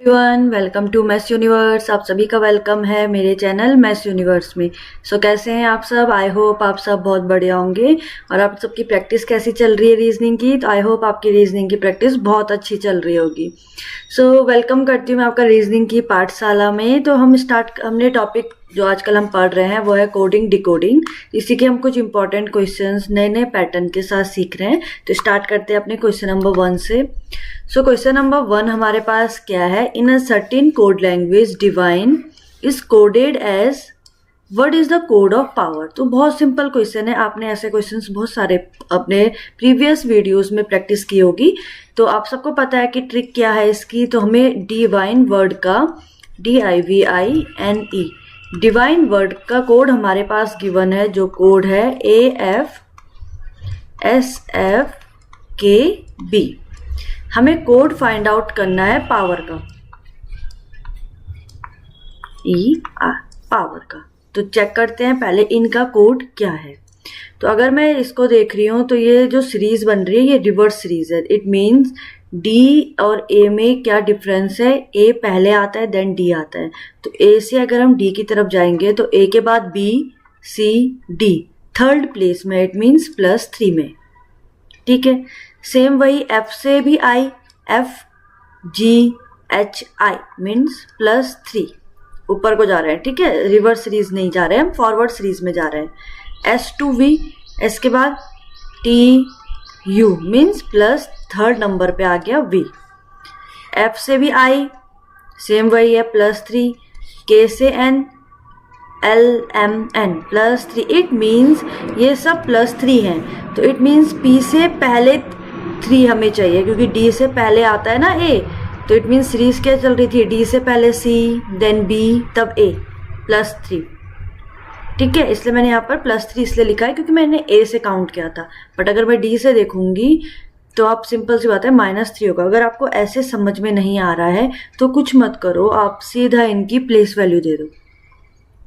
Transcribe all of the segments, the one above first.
Everyone, welcome to maths universe. आप सभी का वेलकम है मेरे चैनल मैथ्स यूनिवर्स में। कैसे हैं आप सब? आई होप आप सब बहुत बढ़िया होंगे। और आप सबकी प्रैक्टिस कैसी चल रही है रीजनिंग की? तो आई होप आपकी रीजनिंग की प्रैक्टिस बहुत अच्छी चल रही होगी। वेलकम करती हूँ मैं आपका रीजनिंग की पाठशाला में। तो हमने टॉपिक जो आजकल हम पढ़ रहे हैं वो है कोडिंग डिकोडिंग। इसी के हम कुछ इंपॉर्टेंट क्वेश्चंस नए नए पैटर्न के साथ सीख रहे हैं। तो स्टार्ट करते हैं अपने क्वेश्चन नंबर 1 से। क्वेश्चन नंबर 1 हमारे पास क्या है? In a certain code language divine is coded as what is the code of power. तो बहुत सिंपल क्वेश्चन है। आपने ऐसे क्वेश्चंस बहुत सारे अपने प्रीवियस वीडियोस में प्रैक्टिस की होगी। तो आप सबको पता है कि ट्रिक क्या है इसकी। तो हमें डिवाइन वर्ड का DIVINE डिवाइन वर्ड का कोड हमारे पास गिवन है, जो कोड है AFSFKB। हमें कोड फाइंड आउट करना है पावर का, पावर का। तो चेक करते हैं पहले इनका कोड क्या है। तो अगर मैं इसको देख रही हूँ तो ये जो सीरीज बन रही है ये रिवर्स सीरीज है। इट मीन्स D और A में क्या डिफरेंस है? A पहले आता है देन D आता है। तो A से अगर हम D की तरफ जाएंगे तो A के बाद B C D third place में, इट मीन्स +3 में। ठीक है, सेम वही F से भी I, FGHI मीन्स +3 ऊपर को जा रहे हैं। ठीक है, रिवर्स सीरीज नहीं जा रहे हैं, हम फॉरवर्ड सीरीज में जा रहे हैं। S to V, S के बाद TU मीन्स थर्ड नंबर पे आ गया V। F से भी I, सेम वही है +3। K से N, LMN +3। इट मीन्स ये सब +3 हैं। तो इट मीन्स P से पहले 3 हमें चाहिए, क्योंकि D से पहले आता है ना A। तो इट मीन्स सीरीज क्या चल रही थी? D से पहले C, देन B, तब A +3। ठीक है, इसलिए मैंने यहाँ पर +3 इसलिए लिखा है क्योंकि मैंने A से काउंट किया था। बट अगर मैं D से देखूंगी तो आप सिंपल सी बात है -3 होगा। अगर आपको ऐसे समझ में नहीं आ रहा है तो कुछ मत करो, आप सीधा इनकी प्लेस वैल्यू दे दो।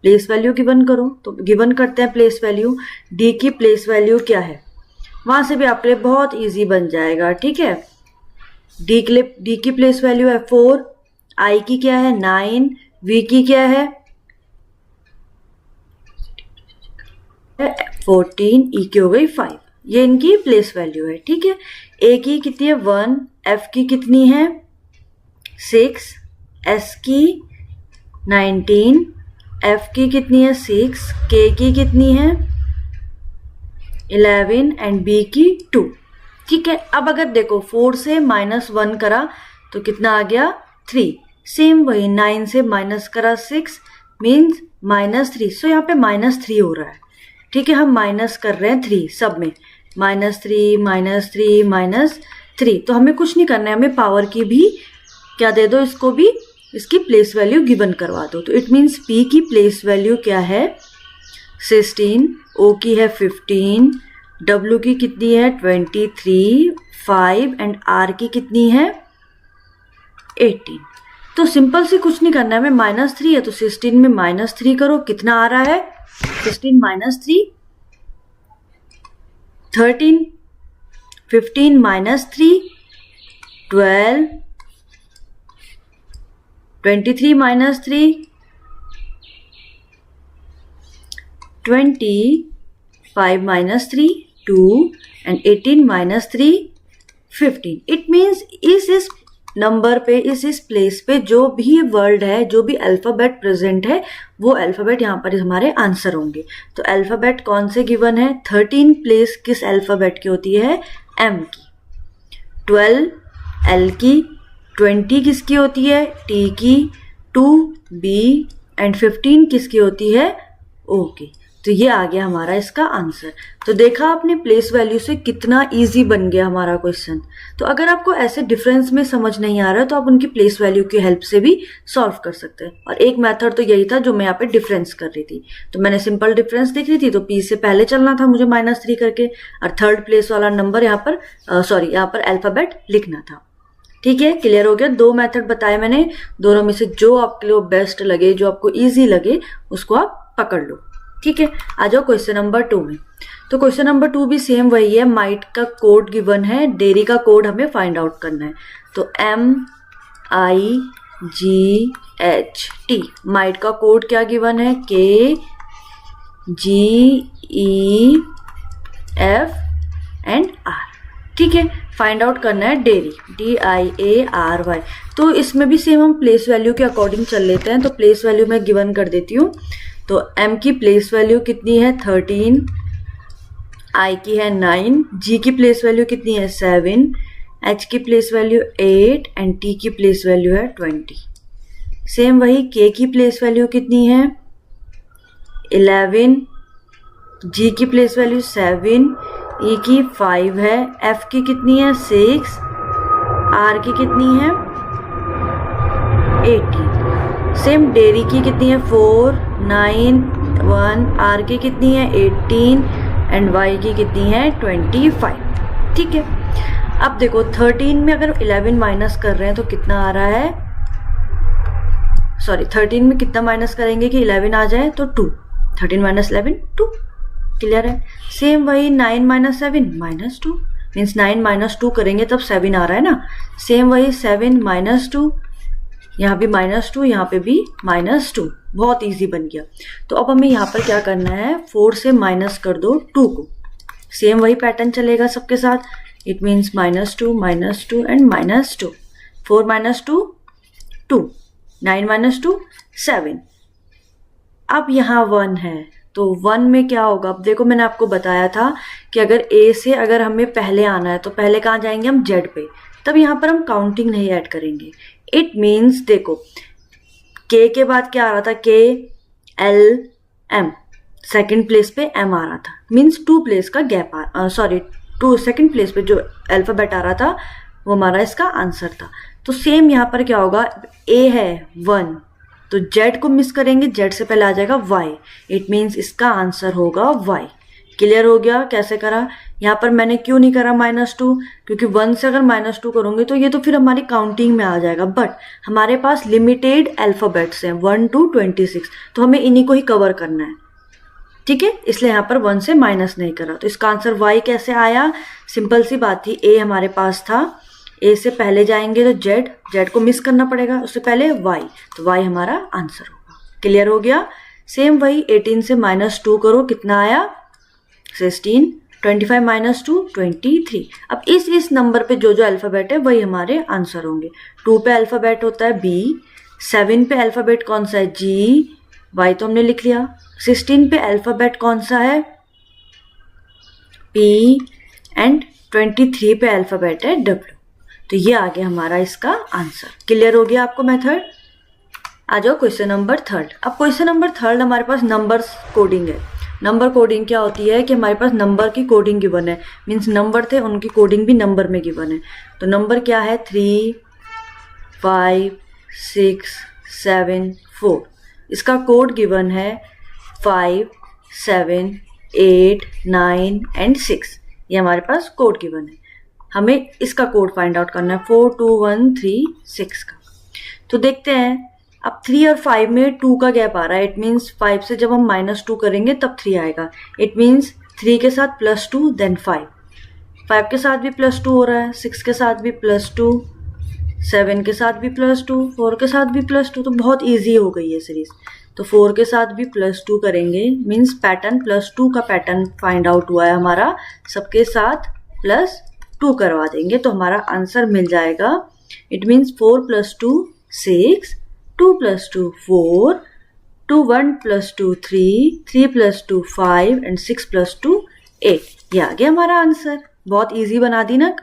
प्लेस वैल्यू गिवन करो। तो गिवन करते हैं प्लेस वैल्यू। D की प्लेस वैल्यू क्या है? वहां से भी आपके लिए बहुत ईजी बन जाएगा। ठीक है, D की प्लेस वैल्यू है 4, I की क्या है 9, V की क्या है 14, E की हो गई 5। ये इनकी प्लेस वैल्यू है। ठीक है, A की कितनी है 1, F की कितनी है 6, S की 19, F की कितनी है 6, K की कितनी है 11 एंड B की 2। ठीक है, अब अगर देखो 4 से -1 करा तो कितना आ गया 3। सेम वही 9 से माइनस करा 6 मीन्स -3। सो यहाँ पे -3 हो रहा है। ठीक है, हम माइनस कर रहे हैं 3 सब में, -3 -3 -3। तो हमें कुछ नहीं करना है, हमें पावर की भी क्या दे दो, इसको भी इसकी प्लेस वैल्यू गिवन करवा दो। तो इट मीन्स P की प्लेस वैल्यू क्या है 16, O की है 15, W की कितनी है 23, 5 एंड R की कितनी है 18। तो सिंपल से कुछ नहीं करना है, हमें -3 है तो 16 में -3 करो, कितना आ रहा है 16 -3 13, 15 -3 12, 23 -3 25 -3 2 एंड 18 -3 15। इट मीन्स इस नंबर पे इस प्लेस पे जो भी वर्ड है, जो भी अल्फाबेट प्रेजेंट है, वो अल्फाबेट यहाँ पर हमारे आंसर होंगे। तो अल्फाबेट कौन से गिवन है? 13 प्लेस किस अल्फाबेट की होती है? M की। 12 L की, 20 किसकी होती है? T की, 2 B एंड 15 किसकी होती है? O की। तो ये आ गया हमारा इसका आंसर। तो देखा आपने प्लेस वैल्यू से कितना इजी बन गया हमारा क्वेश्चन। तो अगर आपको ऐसे डिफरेंस में समझ नहीं आ रहा है तो आप उनकी प्लेस वैल्यू की हेल्प से भी सॉल्व कर सकते हैं। और एक मेथड तो यही था जो मैं यहाँ पे डिफरेंस कर रही थी। तो मैंने सिंपल डिफरेंस दिख रही थी तो P से पहले चलना था मुझे -3 करके, और थर्ड प्लेस वाला नंबर यहाँ पर यहाँ पर अल्फाबेट लिखना था। ठीक है, क्लियर हो गया। 2 मेथड बताए मैंने, दोनों में से जो आपके लिए बेस्ट लगे, जो आपको ईजी लगे, उसको आप पकड़ लो। ठीक है, आ जाओ क्वेश्चन नंबर 2 में। तो क्वेश्चन नंबर 2 भी सेम वही है। माइट का कोड गिवन है, डेयरी का कोड हमें फाइंड आउट करना है। तो MIT GHT। माइट का कोड क्या गिवन है? KGEF and R। ठीक है, फाइंड आउट करना है डेयरी, DIARY। तो इसमें भी सेम हम प्लेस वैल्यू के अकॉर्डिंग चल लेते हैं। तो प्लेस वैल्यू मैं गिवन कर देती हूँ। तो M की प्लेस वैल्यू कितनी है? 13, I की है 9, G की प्लेस वैल्यू कितनी है? 7, H की प्लेस वैल्यू 8 एंड T की प्लेस वैल्यू है 20। सेम वही K की प्लेस वैल्यू कितनी है? 11, G की प्लेस वैल्यू 7, E की 5 है, F की कितनी है? 6, R की कितनी है? 18। सेम डेयरी की कितनी है? 4, 9, 1, R की कितनी है? 18 एंड Y की कितनी है? 25। ठीक है, अब देखो 13 में अगर 11 माइनस कर रहे हैं तो कितना आ रहा है? सॉरी, 13 में कितना माइनस करेंगे कि 11 आ जाए? तो 2। 13 माइनस 11 2। क्लियर है? सेम वही 9 माइनस 7 माइनस 2, मीन्स 9 माइनस 2 करेंगे तब 7 आ रहा है ना। सेम वही 7 माइनस 2, यहाँ भी माइनस 2, यहाँ पे भी माइनस 2। बहुत इजी बन गया। तो अब हमें यहाँ पर क्या करना है? 4 से माइनस कर दो 2 को। सेम वही पैटर्न चलेगा सबके साथ। It means -2 and -2। 4 minus 2 2, 9 minus 2 7। अब यहाँ 1 है तो 1 में क्या होगा? अब देखो मैंने आपको बताया था कि अगर A से अगर हमें पहले आना है तो पहले कहाँ जाएंगे हम? Z पे। तब यहाँ पर हम काउंटिंग नहीं ऐड करेंगे। इट मीन्स देखो K के बाद क्या आ रहा था? KLM, सेकेंड प्लेस पे M आ रहा था, मीन्स 2 प्लेस का गैप सेकेंड प्लेस पे जो अल्फाबेट आ रहा था वो हमारा इसका आंसर था। तो सेम यहाँ पर क्या होगा? A है 1 तो Z को मिस करेंगे, Z से पहले आ जाएगा Y। इट मीन्स इसका आंसर होगा Y। क्लियर हो गया कैसे करा? यहाँ पर मैंने क्यों नहीं करा -2? क्योंकि 1 से अगर -2 करोगे तो ये तो फिर हमारी काउंटिंग में आ जाएगा। बट हमारे पास लिमिटेड अल्फाबेट्स हैं 1 to 26, तो हमें इन्हीं को ही कवर करना है। ठीक है, इसलिए यहाँ पर 1 से माइनस नहीं करा। तो इसका आंसर Y कैसे आया? सिंपल सी बात थी, A हमारे पास था, A से पहले जाएंगे तो Z को मिस करना पड़ेगा, उससे पहले Y, तो Y हमारा आंसर होगा। क्लियर हो गया? सेम वही 18 से -2 करो, कितना आया? 16, 25 माइनस 2 23। अब इस नंबर पे जो अल्फाबेट है वही हमारे आंसर होंगे। 2 पे अल्फाबेट होता है B, 7 पे अल्फाबेट कौन सा है? G, Y तो हमने लिख लिया। 16 पे अल्फाबेट कौन सा है? P एंड 23 पे अल्फाबेट है W। तो ये आ गया हमारा इसका आंसर। क्लियर हो गया आपको मेथड? आ जाओ क्वेश्चन नंबर 3। अब क्वेश्चन नंबर 3 हमारे पास नंबर्स कोडिंग है। नंबर कोडिंग क्या होती है कि हमारे पास नंबर की कोडिंग गिवन है, मीन्स नंबर थे उनकी कोडिंग भी नंबर में गिवन है। तो नंबर क्या है? 3, 5, 6, 7, 4। इसका कोड गिवन है 5, 7, 8, 9 एंड 6। ये हमारे पास कोड गिवन है। हमें इसका कोड फाइंड आउट करना है 4, 2, 1, 3, 6 का। तो देखते हैं, अब 3 और 5 में 2 का गैप आ रहा है। इट मीन्स 5 से जब हम -2 करेंगे तब 3 आएगा। इट मीन्स 3 के साथ +2 देन 5, 5 के साथ भी +2 हो रहा है, 6 के साथ भी +2, 7 के साथ भी +2, 4 के साथ भी +2। तो बहुत ईजी हो गई है सीरीज। तो 4 के साथ भी +2 करेंगे, मीन्स पैटर्न +2 का पैटर्न फाइंड आउट हुआ है हमारा। सबके साथ +2 करवा देंगे तो हमारा आंसर मिल जाएगा। It means 4 + 2 6, 2 + 2 4, 2 1 + 2 3, 3 + 2 5 and 6 + 2 8। ये आ गया हमारा आंसर। बहुत इजी बना दी ना।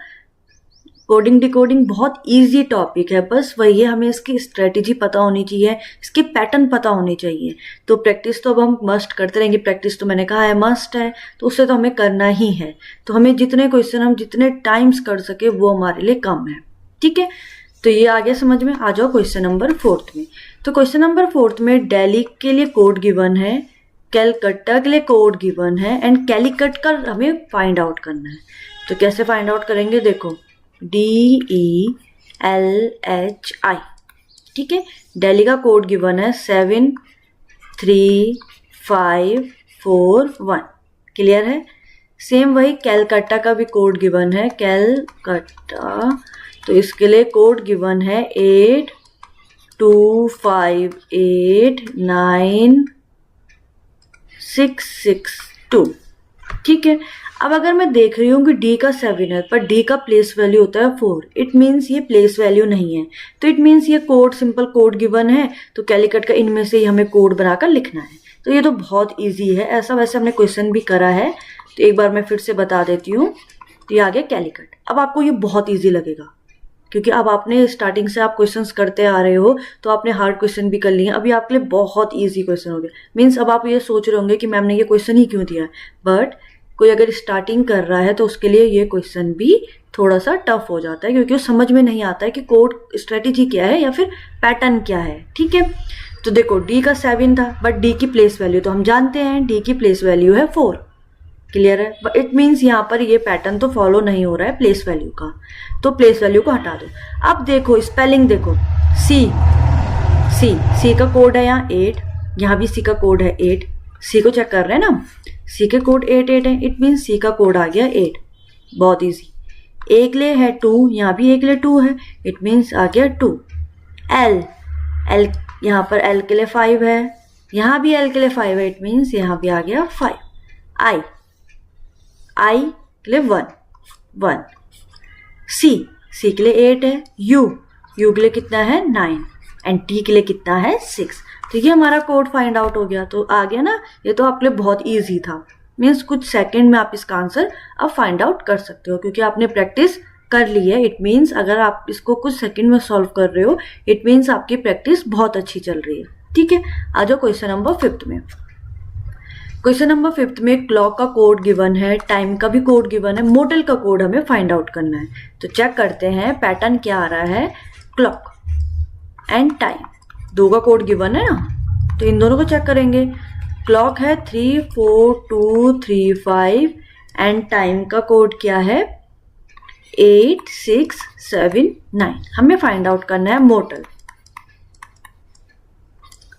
कोडिंग डिकोडिंग बहुत इजी टॉपिक है, बस वही है, हमें इसकी स्ट्रेटेजी पता होनी चाहिए, इसके पैटर्न पता होने चाहिए। तो प्रैक्टिस तो अब हम मस्ट करते रहेंगे। प्रैक्टिस तो मैंने कहा है मस्ट है, तो उससे तो हमें करना ही है। तो हमें जितने क्वेश्चन हम जितने टाइम्स कर सके वो हमारे लिए कम है। ठीक है, तो ये आ गया समझ में। आ जाओ क्वेश्चन नंबर 4 में। तो क्वेश्चन नंबर 4 में दिल्ली के लिए कोड गिवन है, कलकत्ता के लिए कोड गिवन है एंड कैलिकट का हमें फाइंड आउट करना है। तो कैसे फाइंड आउट करेंगे? देखो DELHI। ठीक है, दिल्ली का कोड गिवन है 7 3 5 4 1। क्लियर है? सेम वही कलकत्ता का भी कोड गिवन है, कलकत्ता। तो इसके लिए कोड गिवन है 8 2589,662। ठीक है, अब अगर मैं देख रही हूँ कि डी का 7 है पर डी का प्लेस वैल्यू होता है 4, इट मीन्स ये प्लेस वैल्यू नहीं है, तो इट मीन्स ये कोड सिंपल कोड गिवन है, तो कैलकुलेट का इनमें से ही हमें कोड बनाकर लिखना है। तो ये तो बहुत ईजी है, ऐसा वैसे हमने क्वेश्चन भी करा है, तो एक बार मैं फिर से बता देती हूँ। तो ये आ गया कैलकुलेट। अब आपको ये बहुत ईजी लगेगा क्योंकि अब आपने स्टार्टिंग से आप क्वेश्चंस करते आ रहे हो, तो आपने हार्ड क्वेश्चन भी कर लिए हैं, अभी आपके लिए बहुत इजी क्वेश्चन हो गया। मीन्स अब आप ये सोच रहे होंगे कि मैम ने ये क्वेश्चन ही क्यों दिया है, बट कोई अगर स्टार्टिंग कर रहा है तो उसके लिए ये क्वेश्चन भी थोड़ा सा टफ हो जाता है क्योंकि वो समझ में नहीं आता है कि कोड स्ट्रेटेजी क्या है या फिर पैटर्न क्या है। ठीक है, तो देखो डी का 7 था बट डी की प्लेस वैल्यू तो हम जानते हैं, डी की प्लेस वैल्यू है 4। क्लियर है, बट इट मीन्स यहाँ पर ये पैटर्न तो फॉलो नहीं हो रहा है प्लेस वैल्यू का, तो प्लेस वैल्यू को हटा दो। अब देखो स्पेलिंग देखो, सी का कोड है यहाँ 8, यहाँ भी सी का कोड है 8, सी को चेक कर रहे हैं ना, सी के कोड 8 है, इट मीन्स सी का कोड आ गया 8। बहुत इजी। ए के लिए है 2, यहाँ भी ए के लिए 2 है, इट मीन्स आ गया 2। एल यहाँ पर एल के लिए 5 है, यहाँ भी एल के लिए 5 है, इट मीन्स यहाँ भी आ गया 5। आई के लिए 1। सी के लिए 8 है, यू के लिए कितना है 9 एंड टी के लिए कितना है 6। तो ये हमारा कोड फाइंड आउट हो गया, तो आ गया ना, ये तो आपके लिए बहुत इजी था। मीन्स कुछ सेकंड में आप इसका आंसर अब फाइंड आउट कर सकते हो क्योंकि आपने प्रैक्टिस कर ली है। इट मीन्स अगर आप इसको कुछ सेकंड में सॉल्व कर रहे हो, इट मीन्स आपकी प्रैक्टिस बहुत अच्छी चल रही है। ठीक है, आ जाओ क्वेश्चन नंबर 5 में। क्वेश्चन नंबर 5 में क्लॉक का कोड गिवन है, टाइम का भी कोड गिवन है, मोटल का कोड हमें फाइंड आउट करना है। तो चेक करते हैं पैटर्न क्या आ रहा है, क्लॉक एंड टाइम, दो का कोड गिवन है ना, तो इन दोनों को चेक करेंगे। क्लॉक है 34235 एंड टाइम का कोड क्या है 8679। हमें फाइंड आउट करना है मोटल,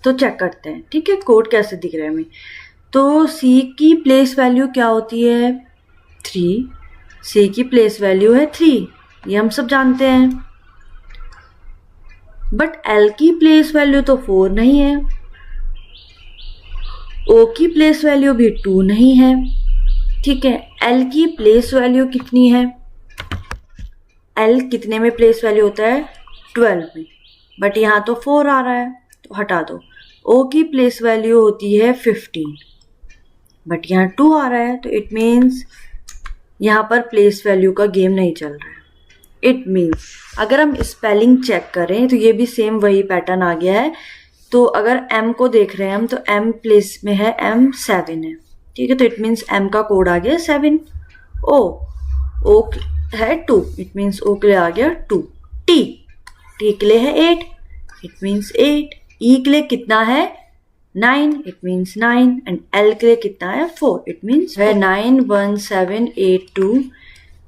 तो चेक करते हैं। ठीक है, कोड कैसे दिख रहा है हमें। तो सी की प्लेस वैल्यू क्या होती है 3, सी की प्लेस वैल्यू है 3, ये हम सब जानते हैं, बट एल की प्लेस वैल्यू तो 4 नहीं है, ओ की प्लेस वैल्यू भी 2 नहीं है। ठीक है, एल की प्लेस वैल्यू कितनी है, एल कितने में प्लेस वैल्यू होता है 12 में, बट यहाँ तो 4 आ रहा है तो हटा दो। ओ की प्लेस वैल्यू होती है 15, बट यहाँ 2 आ रहा है, तो इट मीन्स यहाँ पर प्लेस वैल्यू का गेम नहीं चल रहा है। इट मीन्स अगर हम स्पेलिंग चेक करें तो ये भी सेम वही पैटर्न आ गया है। तो अगर m को देख रहे हैं हम, तो m प्लेस में है, m 7 है। ठीक है, तो इट मीन्स m का कोड आ गया 7। o है 2, इट मीन्स o के लिए आ गया 2। t के लिए है 8, इट मीन्स 8। e के लिए कितना है 9, इट मीन्स 9 एंड l के लिए कितना है 4, इट मीन्स है 91782।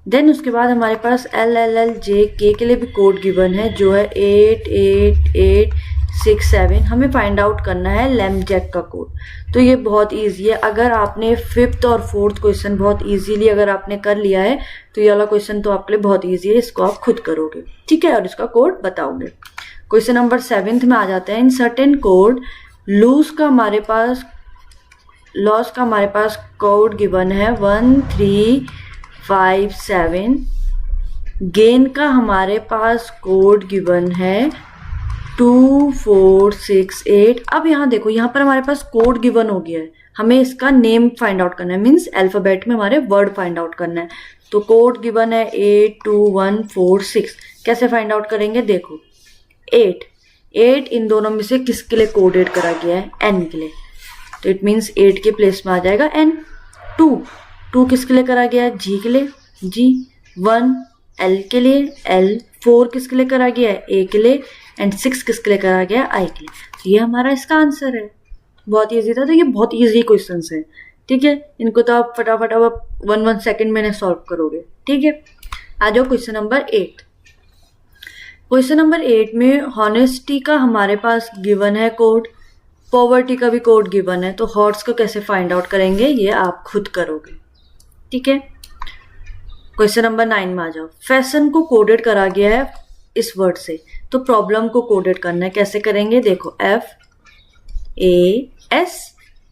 देन उसके बाद हमारे पास एल जे के लिए भी कोड गिवन है जो है 88867। हमें फाइंड आउट करना है लैम्प जैक का कोड। तो ये बहुत इजी है, अगर आपने 5th और 4th क्वेश्चन बहुत इजीली अगर आपने कर लिया है तो ये वाला क्वेश्चन तो आपके लिए बहुत इजी है, इसको आप खुद करोगे। ठीक है, और इसका कोड बताओगे। क्वेश्चन नंबर 7 में आ जाते हैं। इन सर्टेन कोड लॉस का हमारे पास कोड गिवन है 1357। गेन का हमारे पास कोड गिवन है 2468। अब यहाँ देखो, यहाँ पर हमारे पास कोड गिवन हो गया है, हमें इसका नेम फाइंड आउट करना है, मीन्स अल्फाबेट में हमारे वर्ड फाइंड आउट करना है। तो कोड गिवन है 82146। कैसे फाइंड आउट करेंगे, देखो 8 इन दोनों में से किसके लिए कोडेड करा गया है, n के लिए, तो इट मीन्स 8 के प्लेस में आ जाएगा n। 2 किसके लिए करा गया है, g के लिए, g। 1 l के लिए, l। 4 किसके लिए करा गया है, a के लिए, एंड 6 किसके लिए करा गया है, i के लिए। तो ये हमारा इसका आंसर है। बहुत ईजी था, तो ये बहुत ईजी क्वेश्चन है। ठीक है, इनको तो आप फटाफट अब 1 सेकेंड में सॉल्व करोगे। ठीक है, आ जाओ क्वेश्चन नंबर 8। क्वेश्चन नंबर 8 में हॉनेस्टी का हमारे पास गिवन है कोड, पॉवर्टी का भी कोड गिवन है, तो हॉर्स को कैसे फाइंड आउट करेंगे ये आप खुद करोगे। ठीक है, क्वेश्चन नंबर 9 में आ जाओ। फैशन को कोडेड करा गया है इस वर्ड से, तो प्रॉब्लम को कोडेड करना है। कैसे करेंगे देखो,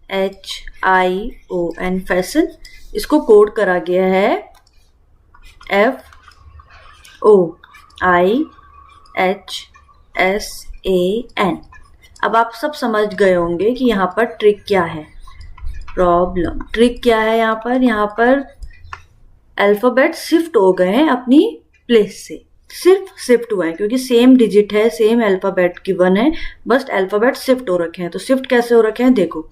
FASHION फैशन, इसको कोड करा गया है FOIHSAN। अब आप सब समझ गए होंगे कि यहाँ पर ट्रिक क्या है, प्रॉब्लम ट्रिक क्या है। यहाँ पर अल्फाबेट शिफ्ट हो गए हैं अपनी प्लेस से, सिर्फ शिफ्ट हुआ है क्योंकि सेम डिजिट है, सेम अल्फाबेट की 1 है, बस अल्फाबेट शिफ्ट हो रखे हैं। तो शिफ्ट कैसे हो रखे हैं देखो,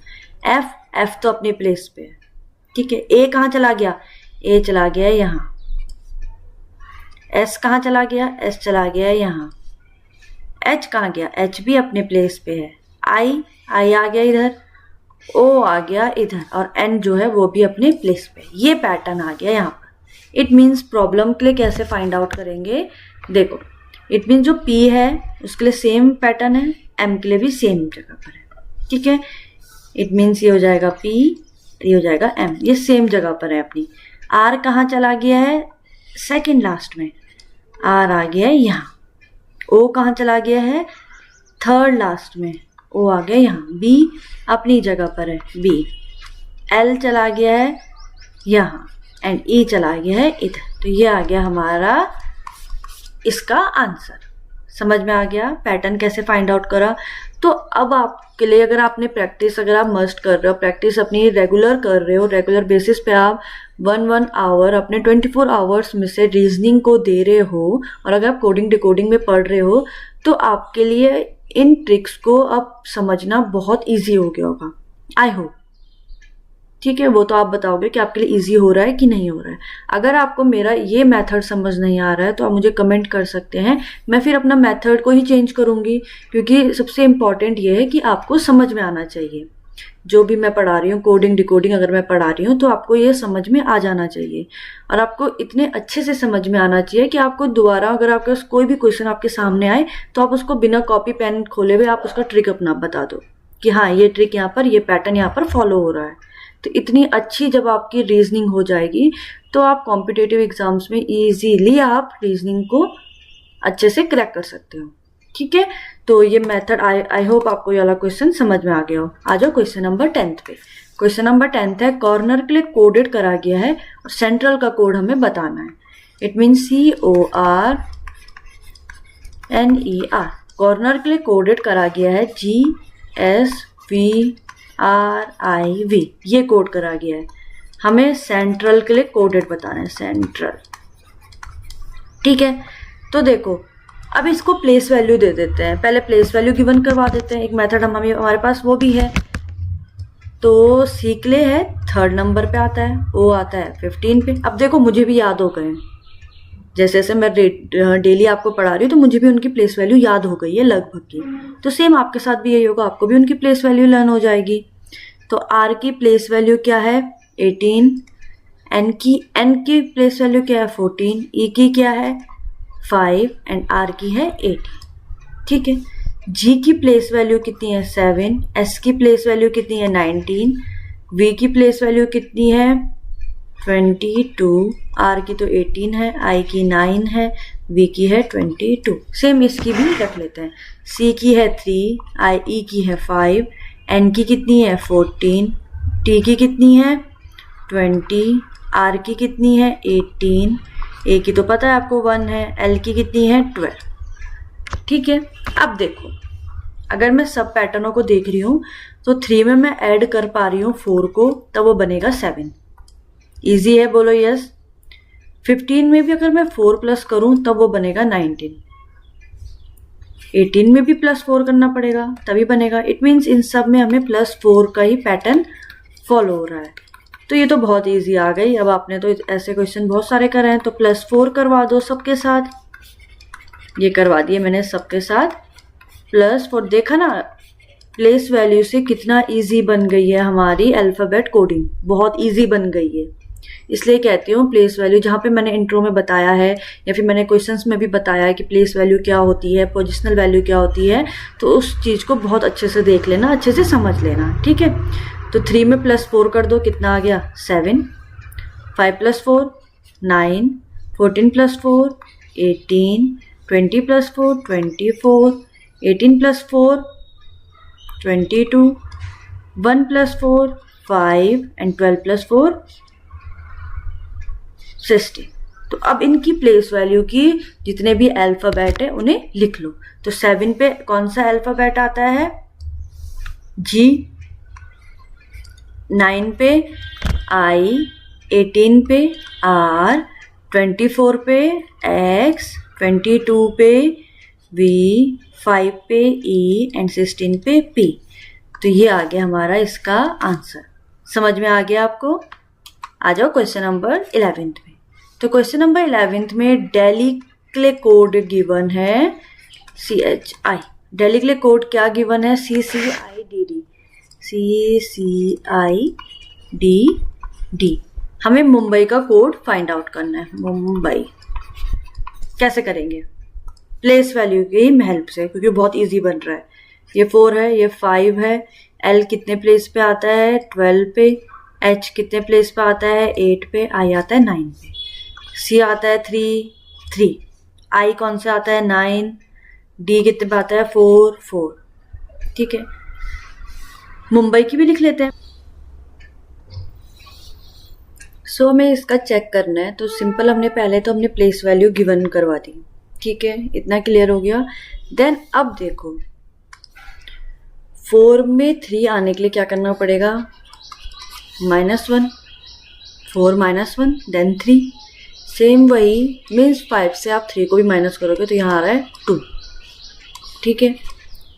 एफ तो अपनी प्लेस पे है, ठीक है। ए कहाँ चला गया, ए चला गया यहाँ। एस कहाँ चला गया, एस चला गया यहाँ। एच कहाँ गया, एच भी अपने प्लेस पे है। आई आ गया इधर, ओ आ गया इधर, और एन जो है वो भी अपने प्लेस पे। ये पैटर्न आ गया यहाँ पर। इट मीन्स प्रॉब्लम के लिए कैसे फाइंड आउट करेंगे देखो, इट मीन्स जो P है उसके लिए सेम पैटर्न है, M के लिए भी सेम जगह पर है, ठीक है। इट मीन्स ये हो जाएगा P, ये हो जाएगा M, ये सेम जगह पर है अपनी। R कहाँ चला गया है, सेकंड लास्ट में, R आ गया है यहाँ। O कहाँ चला गया है, थर्ड लास्ट में, O आ गया यहाँ। B अपनी जगह पर है, B। L चला गया है यहाँ, एंड E चला गया है इधर। तो ये आ गया हमारा इसका आंसर। समझ में आ गया पैटर्न कैसे फाइंड आउट करा। तो अब आपके लिए, अगर आपने प्रैक्टिस, अगर आप मस्ट कर रहे हो, प्रैक्टिस अपनी रेगुलर कर रहे हो, रेगुलर बेसिस पे आप 1 आवर अपने 24 आवर्स में से रीजनिंग को दे रहे हो, और अगर आप कोडिंग डिकोडिंग में पढ़ रहे हो, तो आपके लिए इन ट्रिक्स को अब समझना बहुत ईजी हो गया होगा, आई होप, ठीक है। वो तो आप बताओगे कि आपके लिए इजी हो रहा है कि नहीं हो रहा है। अगर आपको मेरा ये मेथड समझ नहीं आ रहा है तो आप मुझे कमेंट कर सकते हैं, मैं फिर अपना मेथड को ही चेंज करूंगी, क्योंकि सबसे इम्पॉर्टेंट ये है कि आपको समझ में आना चाहिए। जो भी मैं पढ़ा रही हूँ, कोडिंग डिकोडिंग अगर मैं पढ़ा रही हूँ, तो आपको ये समझ में आ जाना चाहिए, और आपको इतने अच्छे से समझ में आना चाहिए कि आपको दोबारा, अगर आपके पास कोई भी क्वेश्चन आपके सामने आए, तो आप उसको बिना कॉपी पेन खोले हुए आप उसका ट्रिक अपना बता दो कि हाँ ये ट्रिक यहाँ पर, ये पैटर्न यहाँ पर फॉलो हो रहा है। तो इतनी अच्छी जब आपकी रीजनिंग हो जाएगी, तो आप कॉम्पिटिटिव एग्जाम्स में इजीली आप रीजनिंग को अच्छे से क्रैक कर सकते हो, ठीक है। तो ये मेथड, आई होप आपको ये वाला क्वेश्चन समझ में आ गया हो। आ जाओ क्वेश्चन नंबर 10 पे। क्वेश्चन नंबर 10 है, कॉर्नर के लिए कोडेड करा गया है और सेंट्रल का कोड हमें बताना है। It means CORNER। कॉर्नर के लिए कोडेड करा गया है GSVRIV, ये कोड करा गया है। हमें सेंट्रल के लिए कोडेड बताना है, सेंट्रल, ठीक है। तो देखो, अब इसको प्लेस वैल्यू दे देते हैं, पहले प्लेस वैल्यू गिवन करवा देते हैं। एक मेथड हमारे पास वो भी है। तो सी के लिए है 3rd नंबर पे आता है, ओ आता है 15 पे। अब देखो मुझे भी याद हो गए, जैसे जैसे मैं डेली आपको पढ़ा रही हूँ, तो मुझे भी उनकी प्लेस वैल्यू याद हो गई है लगभग की। तो सेम आपके साथ भी यही होगा, आपको भी उनकी प्लेस वैल्यू लर्न हो जाएगी। तो आर की प्लेस वैल्यू क्या है 18, एन की प्लेस वैल्यू क्या है 14, ई की क्या है 5 एंड आर की है 80, ठीक है। जी की प्लेस वैल्यू कितनी है 7, एस की प्लेस वैल्यू कितनी है 19, वी की प्लेस वैल्यू कितनी है 22, आर की तो 18 है, आई की 9 है, वी की है 22। सेम इसकी भी रख लेते हैं। सी की है 3, ई की है 5, एन की कितनी है 14, टी की कितनी है 20, आर की कितनी है 18, ए की तो पता है आपको 1 है, एल की कितनी है 12, ठीक है। अब देखो, अगर मैं सब पैटर्नों को देख रही हूँ, तो 3 में मैं ऐड कर पा रही हूँ 4 को, तब वो बनेगा 7। इजी है, बोलो यस। 15 में भी अगर मैं 4 प्लस करूं तब वो बनेगा 19। 18 में भी +4 करना पड़ेगा तभी बनेगा। इट मीन्स इन सब में हमें +4 का ही पैटर्न फॉलो हो रहा है। तो ये तो बहुत इजी आ गई। अब आपने तो ऐसे क्वेश्चन बहुत सारे करे हैं, तो +4 करवा दो सबके साथ। ये करवा दिए मैंने सबके साथ +4। देखा ना प्लेस वैल्यू से कितना इजी बन गई है हमारी अल्फ़ाबेट कोडिंग, बहुत इजी बन गई है। इसलिए कहती हूँ प्लेस वैल्यू, जहाँ पे मैंने इंट्रो में बताया है या फिर मैंने क्वेश्चंस में भी बताया है कि प्लेस वैल्यू क्या होती है, पोजिशनल वैल्यू क्या होती है, तो उस चीज़ को बहुत अच्छे से देख लेना, अच्छे से समझ लेना, ठीक है। तो 3 में +4 कर दो, कितना आ गया 7, 5 + 4 9, 14 + 4 18, 20 + 4 24, 18 + 4 22, 1 + 4 5 and 12 + 4 16। तो अब इनकी प्लेस वैल्यू की जितने भी अल्फ़ाबेट है उन्हें लिख लो। तो 7 पे कौन सा अल्फ़ाबेट आता है? G, 9 पे I, 18 पे R, 24 पे X, 22 पे V, 5 पे E एंड 16 पे P। तो ये आ गया हमारा इसका आंसर। समझ में आ गया आपको? आ जाओ क्वेश्चन नंबर 11 में। तो क्वेश्चन नंबर 11 में दिल्ली के लिए कोड गिवन है CHI। दिल्ली के लिए कोड क्या गिवन है? CCIDD। CCIDD। हमें मुंबई का कोड फाइंड आउट करना है। मुंबई कैसे करेंगे? प्लेस वैल्यू की हेल्प से, क्योंकि बहुत इजी बन रहा है। ये 4 है, ये 5 है। L कितने प्लेस पे आता है? 12 पे। H कितने प्लेस पे आता है? 8 पे। I आता है 9 पे। C आता है 3। I कौन सा आता है? 9। D कितने पे आता है? 4। ठीक है, मुंबई की भी लिख लेते हैं। सो हमें इसका चेक करना है, तो सिंपल हमने प्लेस वैल्यू गिवन करवा दी। ठीक है, इतना क्लियर हो गया। देन अब देखो 4 में 3 आने के लिए क्या करना पड़ेगा? -1। 4 - 1 देन 3। सेम वही मीन्स 5 से आप 3 को भी माइनस करोगे तो यहाँ आ रहा है 2। ठीक है,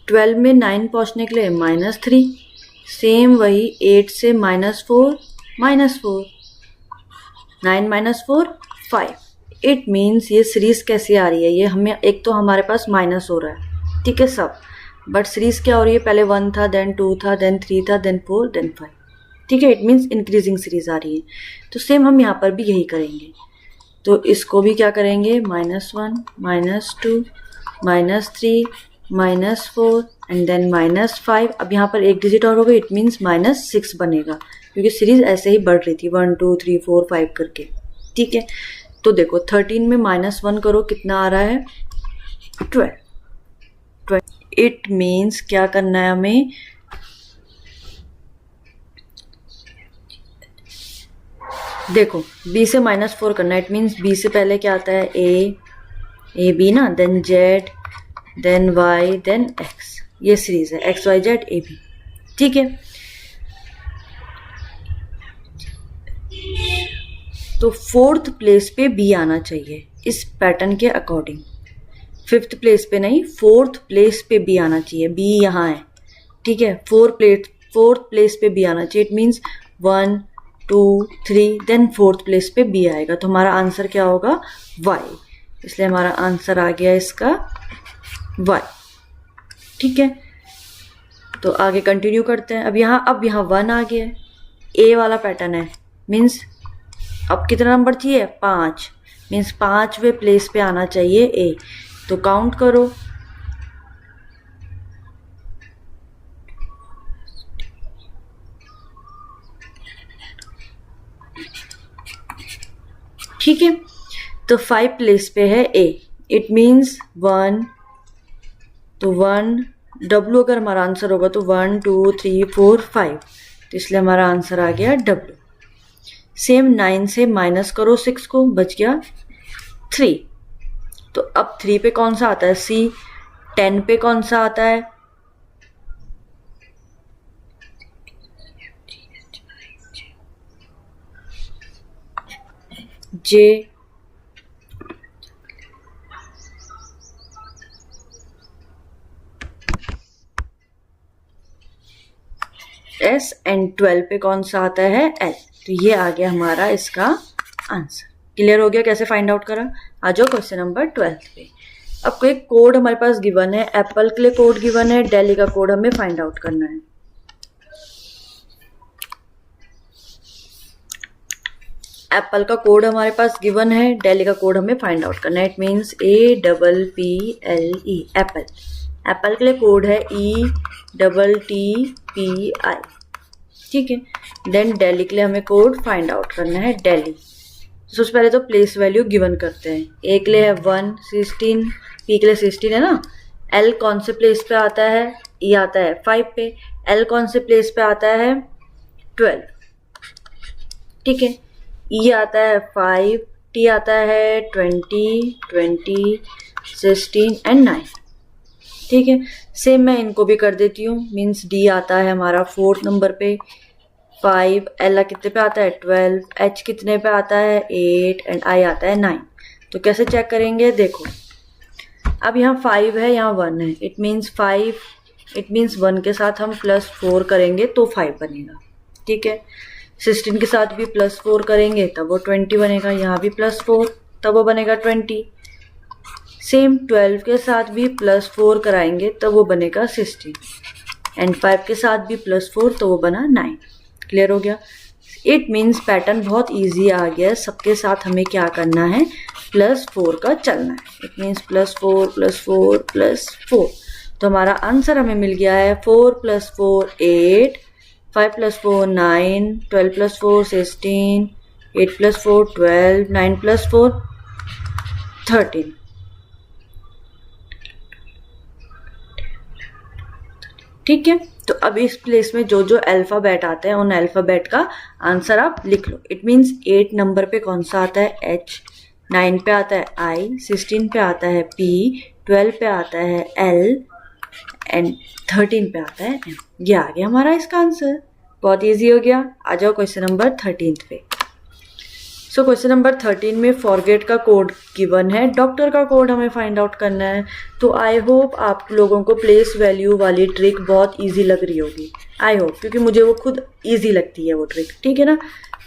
12 में 9 पहुँचने के लिए -3। सेम वही 8 से -4 -4। 9 - 4 5। इट मीन्स ये सीरीज कैसी आ रही है? ये हमें एक तो हमारे पास माइनस हो रहा है, ठीक है सब, बट सीरीज क्या हो रही है? पहले 1 था, देन 2 था, देन 3 था, देन 4, देन 5। ठीक है, इट मीन्स इंक्रीजिंग सीरीज आ रही है। तो सेम हम यहाँ पर भी यही करेंगे। तो इसको भी क्या करेंगे? -1 -2 -3 -4 एंड देन -5। अब यहाँ पर एक डिजिट और होगा, इट मीन्स -6 बनेगा, क्योंकि सीरीज ऐसे ही बढ़ रही थी 1 2 3 4 5 करके। ठीक है, तो देखो 13 में -1 करो, कितना आ रहा है? 12। इट मीन्स क्या करना है हमें? देखो B से -4 करना है। इट मीन्स B से पहले क्या आता है? A B ना, then Z, then Y, then X। ये सीरीज है X Y Z A B। ठीक है, तो 4th प्लेस पे B आना चाहिए इस पैटर्न के अकॉर्डिंग। 5th प्लेस पे नहीं, 4th प्लेस पे B आना चाहिए। B यहाँ है, ठीक है। 4th प्लेस पे B आना चाहिए। It means 1 2 3 then 4th place पे B आएगा। तो हमारा आंसर क्या होगा? Y। इसलिए हमारा आंसर आ गया इसका Y। ठीक है, तो आगे कंटिन्यू करते हैं। अब यहाँ 1 आ गया है, A वाला पैटर्न है। मीन्स अब कितना नंबर चाहिए? 5। मीन्स 5वें प्लेस पे आना चाहिए A। तो काउंट करो। ठीक है, तो 5 प्लेस पे है A। इट मीन्स 1, तो 1 W अगर हमारा आंसर होगा तो 1 2 3 4 5, तो इसलिए हमारा आंसर आ गया W। सेम 9 से माइनस करो 6 को, बच गया 3। तो अब 3 पे कौन सा आता है? C। 10 पे कौन सा आता है? J। S एंड 12 पे कौन सा आता है? L। तो ये आ गया हमारा इसका आंसर। क्लियर हो गया कैसे फाइंड आउट करा? आ जाओ क्वेश्चन नंबर 12 पे। अब कोई कोड हमारे पास गिवन है, एप्पल के लिए कोड गिवन है, दिल्ली का कोड हमें फाइंड आउट करना है। एप्पल का कोड हमारे पास गिवन है, दिल्ली का कोड हमें फाइंड आउट करना है। It means APPLE Apple. Apple के लिए कोड है ETTPI। ठीक है, देन दिल्ली के लिए हमें कोड फाइंड आउट करना है, दिल्ली। सबसे पहले तो प्लेस वैल्यू गिवन करते हैं। ए के लिए है 1 16, पी के लिए 16 है ना। एल कौन से प्लेस पे आता है, ये आता है 5 पे। एल कौन से प्लेस पे आता है, 12, ठीक है। ई आता है 5, टी आता है 20, 16 एंड 9, ठीक है। सेम मैं इनको भी कर देती हूँ। मीन्स डी आता है हमारा 4th नंबर पे 5, एल कितने पे आता है 12, एच कितने पे आता है 8 एंड आई आता है 9। तो कैसे चेक करेंगे, देखो अब यहाँ 5 है, यहाँ 1 है। इट मीन्स 1 के साथ हम +4 करेंगे तो 5 बनेगा, ठीक है। 16 के साथ भी +4 करेंगे तब वो 20 बनेगा, यहाँ भी +4 तब वो बनेगा 20। सेम 12 के साथ भी +4 कराएंगे तब वो बनेगा 16 एंड 5 के साथ भी +4 तो वो बना 9। क्लियर हो गया। इट मीन्स पैटर्न बहुत इजी आ गया। सबके साथ हमें क्या करना है, +4 का चलना है। It means +4 +4 +4। तो हमारा आंसर हमें मिल गया है 4 + 4 8, 5 + 4 9, 12 + 4 16, 8 + 4 12, 9 + 4 13। ठीक है। तो अब इस प्लेस में जो जो अल्फाबेट आते हैं उन अल्फाबेट का आंसर आप लिख लो। इट मीन्स 8 नंबर पे कौन सा आता है, एच, 9 पे आता है आई, 16 पे आता है पी, 12 पे आता है एल एंड 13 पे आता है एम। ये आ गया हमारा इसका आंसर। बहुत इजी हो गया। आ जाओ क्वेश्चन नंबर 13 पे। सो क्वेश्चन नंबर 13 में फॉरगेट का कोड गिवन है, डॉक्टर का कोड हमें फाइंड आउट करना है। तो आई होप आप लोगों को प्लेस वैल्यू वाली ट्रिक बहुत इजी लग रही होगी। आई होप, क्योंकि मुझे वो खुद इजी लगती है वो ट्रिक, ठीक है ना।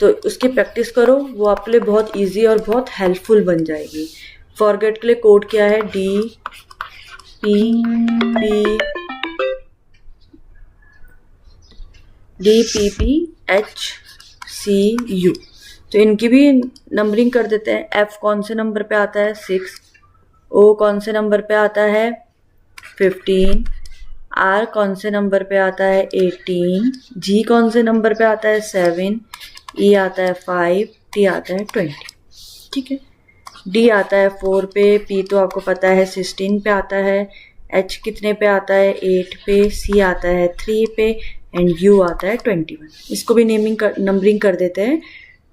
तो उसकी प्रैक्टिस करो, वो आपके लिए बहुत इजी और बहुत हेल्पफुल बन जाएगी। फॉरगेट के लिए कोड क्या है, D P P H C U. तो इनकी भी नंबरिंग कर देते हैं। एफ कौन से नंबर पे आता है, 6। ओ कौन से नंबर पे आता है, 15। आर कौन से नंबर पे आता है, 18। जी कौन से नंबर पे आता है, 7। ई आता है 5, टी आता है 20, ठीक है। डी आता है 4 पे, पी तो आपको पता है 16 पे आता है, एच कितने पे आता है 8 पे, सी आता है 3 पे एंड यू आता है 21। इसको भी नंबरिंग कर देते हैं।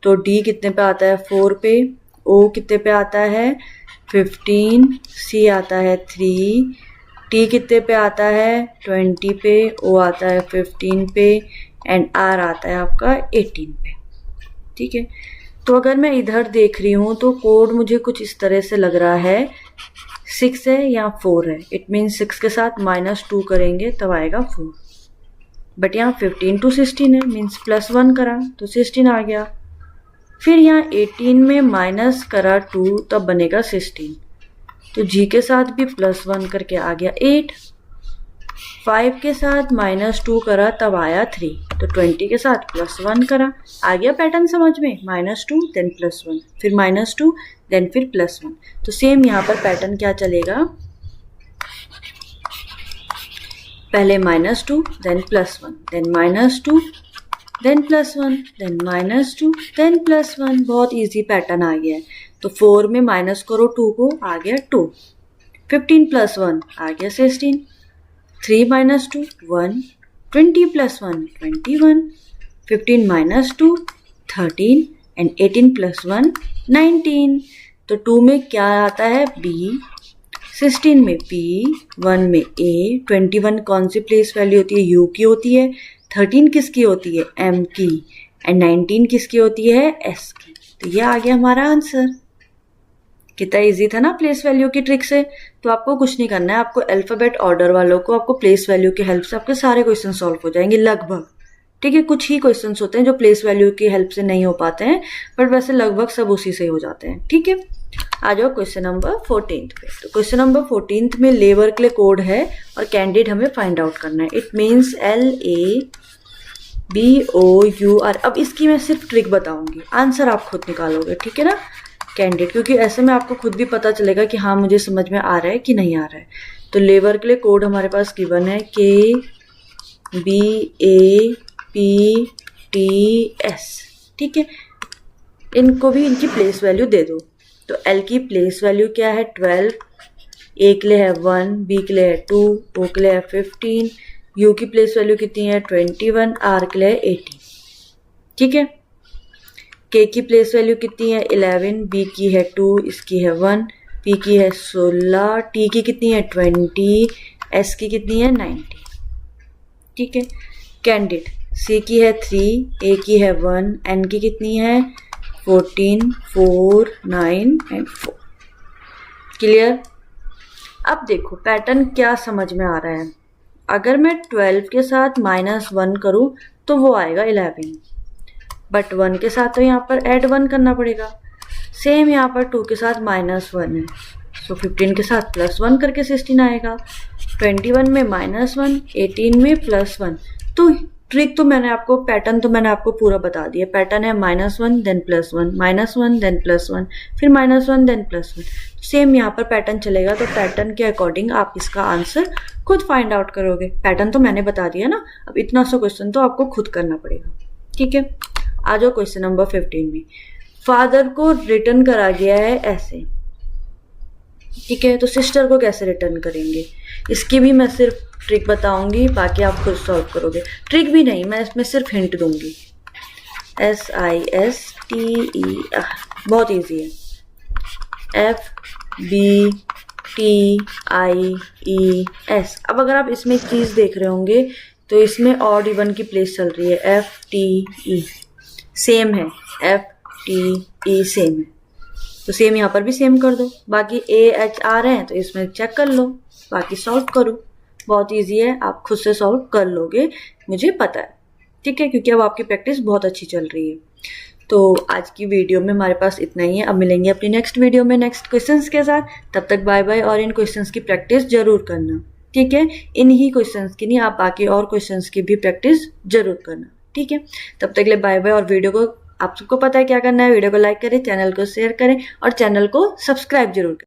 तो डी कितने पे आता है, 4 पे। ओ कितने पे आता है, 15। सी आता है 3। टी कितने पे आता है, 20 पे। ओ आता है 15 पे एंड आर आता है आपका 18 पे, ठीक है। तो अगर मैं इधर देख रही हूँ तो कोड मुझे कुछ इस तरह से लग रहा है, 6 है या 4 है। इट मीन्स 6 के साथ -2 करेंगे तब आएगा 4। बट यहाँ 15 to 16 है, मीन्स +1 करा तो 16 आ गया। फिर यहाँ 18 में माइनस करा 2 तब बनेगा 16। तो जी के साथ भी +1 करके आ गया 8। 5 के साथ -2 करा तब आया 3। तो 20 के साथ +1 करा, आ गया पैटर्न समझ में, -2 देन +1 फिर -2 देन फिर +1। तो सेम यहाँ पर पैटर्न क्या चलेगा, पहले -2 then +1 then -2 then +1 then -2 then +1। बहुत इजी पैटर्न आ गया है। तो 4 में माइनस करो 2 को, आ गया 2। 15 + 1 आ गया 16। 3 - 2 1, 20 + 1 21, 15 - 2 13 एंड 18 + 1 19। तो 2 में क्या आता है, B, 16 में P, 1 में A, 21 कौन सी प्लेस वैल्यू होती है, U की होती है। 13 किसकी होती है, M की एंड 19 किसकी होती है, S की। तो ये आ गया हमारा आंसर। कितना इजी था ना प्लेस वैल्यू की ट्रिक से। तो आपको कुछ नहीं करना है, आपको अल्फाबेट ऑर्डर वालों को आपको प्लेस वैल्यू की हेल्प से आपके सारे क्वेश्चन सॉल्व हो जाएंगे लगभग, ठीक है। कुछ ही क्वेश्चन होते हैं जो प्लेस वैल्यू की हेल्प से नहीं हो पाते हैं, बट वैसे लगभग सब उसी से हो जाते हैं, ठीक है। आ जाओ क्वेश्चन नंबर 14 पे। तो क्वेश्चन नंबर 14 में लेबर के लिए कोड है और कैंडिडेट हमें फाइंड आउट करना है। It means LABOUR। अब इसकी मैं सिर्फ ट्रिक बताऊंगी, आंसर आप खुद निकालोगे, ठीक है ना। कैंडिडेट, क्योंकि ऐसे में आपको खुद भी पता चलेगा कि हाँ मुझे समझ में आ रहा है कि नहीं आ रहा है। तो लेबर के लिए कोड हमारे पास गिवन है KBAPTS, ठीक है। इनको भी इनकी प्लेस वैल्यू दे दो। तो L की प्लेस वैल्यू क्या है, 12। ए के लिए है 1, बी के लिए है 2, ओ के लिए है 15, यू की प्लेस वैल्यू कितनी है 21, आर के लिए 18। ठीक है, के की प्लेस वैल्यू कितनी है 11, बी की है 2, इसकी है 1, पी की है 16, टी की कितनी है 20, एस की कितनी है 90। ठीक है, कैंडिड सी की है 3, ए की है 1, एन की कितनी है 14, 4, 9 एंड 4। क्लियर। अब देखो पैटर्न क्या समझ में आ रहा है। अगर मैं 12 के साथ -1 करूं तो वो आएगा 11, बट 1 के साथ तो यहाँ पर ऐड 1 करना पड़ेगा। सेम यहाँ पर 2 के साथ -1 है, सो 15 के साथ +1 करके 16 आएगा। 21 में -1, 18 में +1। तो ट्रिक तो मैंने आपको, पैटर्न तो मैंने आपको पूरा बता दिया। पैटर्न है -1 देन +1, -1 देन +1, फिर -1 देन +1। सेम यहाँ पर पैटर्न चलेगा, तो पैटर्न के अकॉर्डिंग आप इसका आंसर खुद फाइंड आउट करोगे। पैटर्न तो मैंने बता दिया ना, अब इतना सा क्वेश्चन तो आपको खुद करना पड़ेगा। ठीक है, आ जाओ क्वेश्चन नंबर 15 में। फादर को रिटर्न करा गया है ऐसे। ठीक है, तो सिस्टर को कैसे रिटर्न करेंगे, इसकी भी मैं सिर्फ ट्रिक बताऊंगी, बाकी आप खुद सॉल्व करोगे। ट्रिक भी नहीं, मैं इसमें सिर्फ हिंट दूंगी। SISTER बहुत इजी है। FBTIES। अब अगर आप इसमें एक चीज देख रहे होंगे तो इसमें ऑड इवन की प्लेस चल रही है। FTE सेम है, FTE सेम है, तो सेम यहाँ पर भी सेम कर दो। बाकी AH आ रहे हैं तो इसमें चेक कर लो, बाकी सॉल्व करो। बहुत इजी है, आप खुद से सॉल्व कर लोगे, मुझे पता है। ठीक है, क्योंकि अब आपकी प्रैक्टिस बहुत अच्छी चल रही है। तो आज की वीडियो में हमारे पास इतना ही है। अब मिलेंगे अपनी नेक्स्ट वीडियो में नेक्स्ट क्वेश्चंस के साथ। तब तक बाय बाय, और इन क्वेश्चंस की प्रैक्टिस जरूर करना। ठीक है, इन्हीं क्वेश्चंस की नहीं, आप बाकी और क्वेश्चंस की भी प्रैक्टिस जरूर करना। ठीक है, तब तक ले बाय बाय। और वीडियो को, आप सबको पता है क्या करना है, वीडियो को लाइक करें, चैनल को शेयर करें और चैनल को सब्सक्राइब जरूर करें।